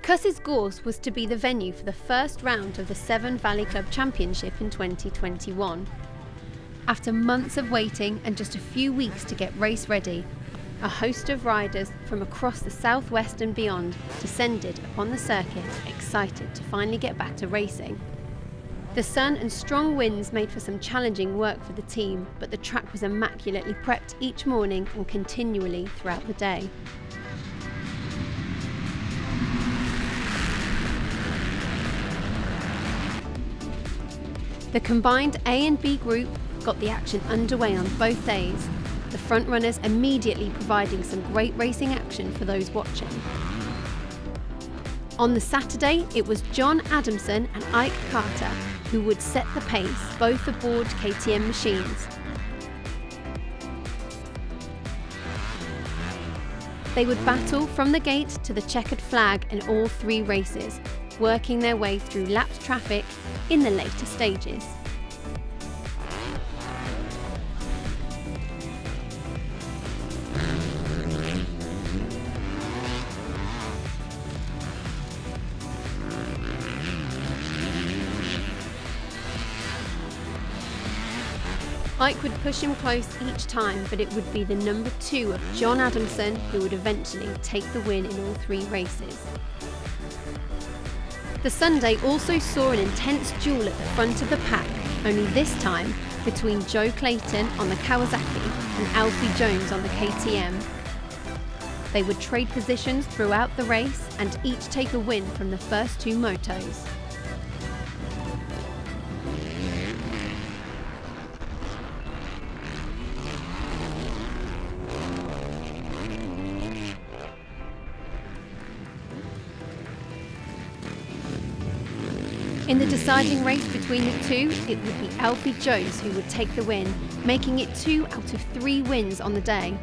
Cusses Gorse was to be the venue for the first round of the Severn Valley Club Championship in 2021. After months of waiting and just a few weeks to get race ready, a host of riders from across the southwest and beyond descended upon the circuit, excited to finally get back to racing. The sun and strong winds made for some challenging work for the team, but the track was immaculately prepped each morning and continually throughout the day. The combined A and B group got the action underway on both days, the front runners immediately providing some great racing action for those watching. On the Saturday, it was John Adamson and Ike Carter who would set the pace, both aboard KTM machines. They would battle from the gate to the checkered flag in all three races, working their way through lapped traffic in the later stages. Ike would push him close each time, but it would be the number 2 of John Adamson who would eventually take the win in all three races. The Sunday also saw an intense duel at the front of the pack, only this time between Joe Clayton on the Kawasaki and Alfie Jones on the KTM. They would trade positions throughout the race and each take a win from the first two motos. In the deciding race between the two, it would be Alfie Jones who would take the win, making it 2 out of 3 wins on the day.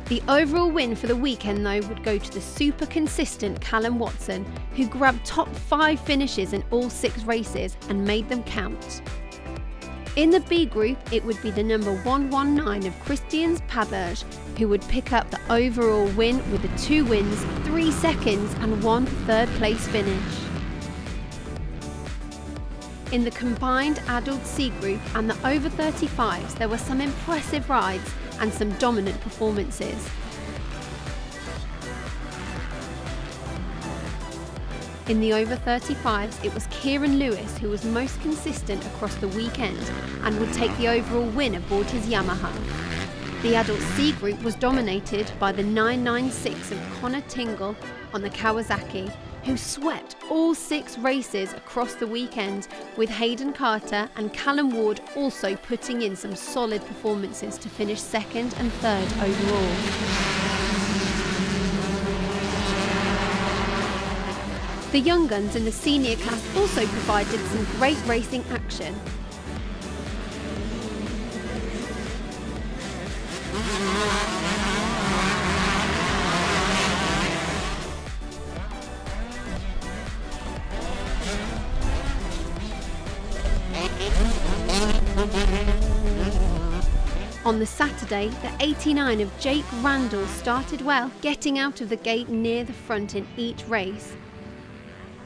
The overall win for the weekend though would go to the super consistent Callum Watson, who grabbed top 5 finishes in all 6 races and made them count. In the B group, it would be the number 119 of Christian Paberge, who would pick up the overall win with the 2 wins, 3 seconds and 1 third place finish. In the combined adult C group and the over 35s, there were some impressive rides and some dominant performances. In the over 35s, it was Kieran Lewis who was most consistent across the weekend and would take the overall win aboard his Yamaha. The adult C group was dominated by the 996 of Connor Tingle on the Kawasaki, who swept all 6 races across the weekend, with Hayden Carter and Callum Ward also putting in some solid performances to finish 2nd and 3rd overall. The young guns in the senior class also provided some great racing action. On the Saturday, the 89 of Jake Randall started well, getting out of the gate near the front in each race.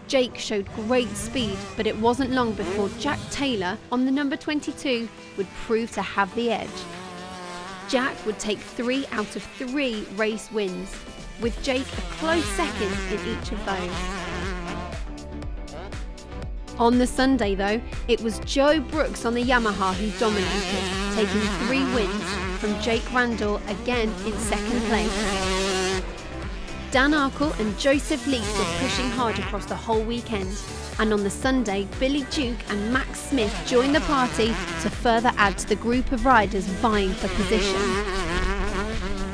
Jake showed great speed, but it wasn't long before Jack Taylor on the number 22 would prove to have the edge. Jack would take 3 out of 3 race wins, with Jake a close second in each of those. On the Sunday though, it was Joe Brooks on the Yamaha who dominated, taking 3 wins from Jake Randall again in 2nd place. Dan Arkle and Joseph Leake were pushing hard across the whole weekend, and on the Sunday, Billy Duke and Max Smith joined the party to further add to the group of riders vying for position.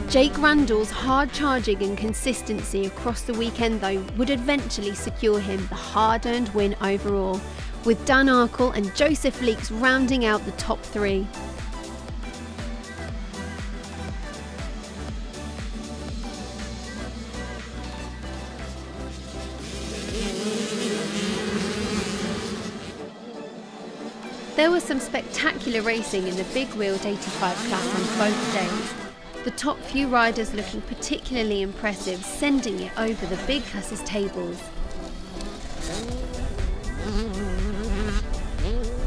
Jake Randall's hard charging and consistency across the weekend though would eventually secure him the hard-earned win overall, with Dan Arkle and Joseph Leakes rounding out the top 3. There was some spectacular racing in the big wheeled 85 class on both days. the top few riders looking particularly impressive, sending it over the big Cusses tables.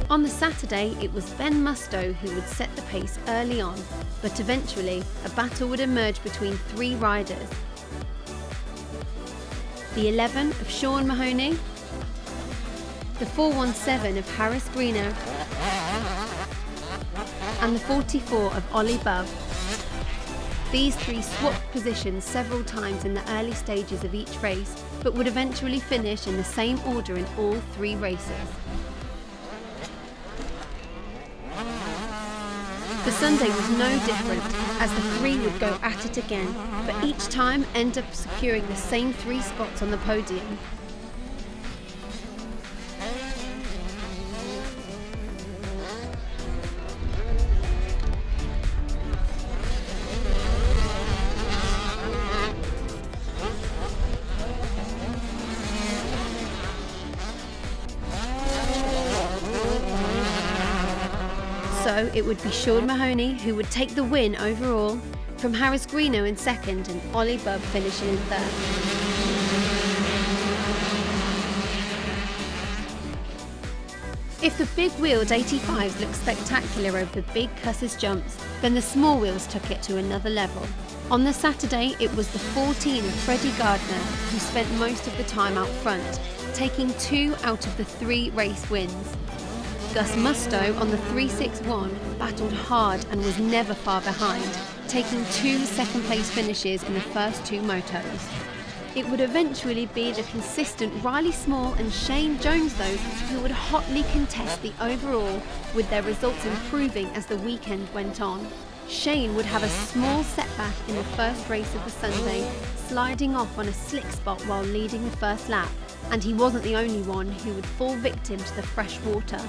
On the Saturday, it was Ben Mustoe who would set the pace early on, but eventually a battle would emerge between three riders. The 11 of Sean Mahoney, the 417 of Harris Greeno, and the 44 of Ollie Bubb. These three swapped positions several times in the early stages of each race, but would eventually finish in the same order in all three races. The Sunday was no different, as the three would go at it again, but each time end up securing the same three spots on the podium. So it would be Sean Mahoney who would take the win overall, from Harris Greeno in second and Ollie Bubb finishing in third. If the big-wheeled 85s looked spectacular over the big Cusses jumps, then the small wheels took it to another level. On the Saturday, it was the 14 of Freddie Gardner who spent most of the time out front, taking 2 out of the 3 race wins. Gus Mustoe on the 361 battled hard and was never far behind, taking 2 second-place finishes in the first 2 motos. It would eventually be the consistent Riley Small and Shane Jones, though, who would hotly contest the overall, with their results improving as the weekend went on. Shane would have a small setback in the first race of the Sunday, sliding off on a slick spot while leading the first lap, and he wasn't the only one who would fall victim to the fresh water.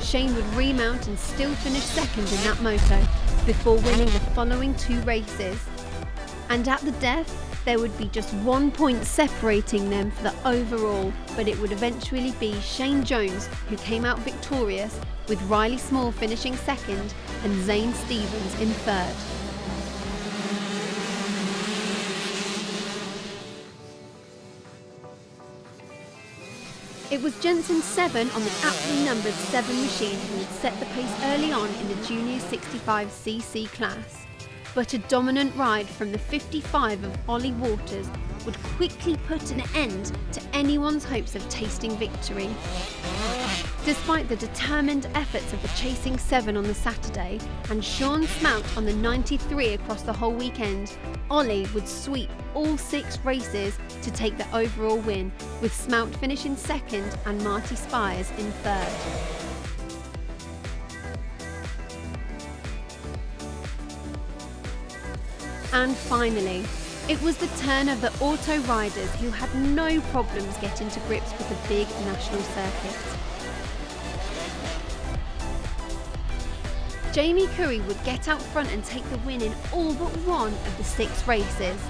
Shane would remount and still finish second in that moto, before winning the following 2 races. And at the death, there would be just 1 point separating them for the overall, but it would eventually be Shane Jones who came out victorious, with Riley Small finishing second and Zane Stevens in third. It was Jensen Severn on the aptly numbered Severn machine who would set the pace early on in the Junior 65cc class. But a dominant ride from the 55 of Ollie Waters would quickly put an end to anyone's hopes of tasting victory. Despite the determined efforts of the chasing Severn on the Saturday and Sean Smout on the 93 across the whole weekend, Ollie would sweep all 6 races to take the overall win, with Smout finishing second and Marty Spires in third. And finally, it was the turn of the auto riders who had no problems getting to grips with the big national circuit. Jamie Curry would get out front and take the win in all but one of the 6 races.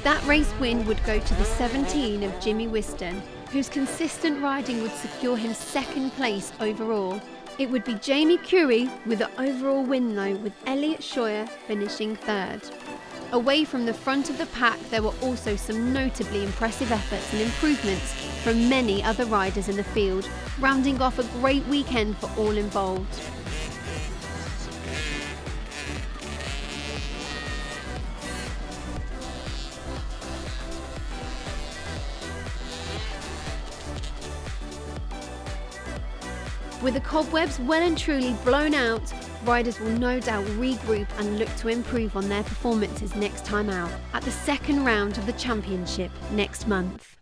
That race win would go to the 17 of Jimmy Whiston, whose consistent riding would secure him second place overall. It would be Jamie Curry with the overall win though, with Elliot Scheuer finishing third. Away from the front of the pack, there were also some notably impressive efforts and improvements from many other riders in the field, rounding off a great weekend for all involved. With the cobwebs well and truly blown out, riders will no doubt regroup and look to improve on their performances next time out, at the second round of the championship next month.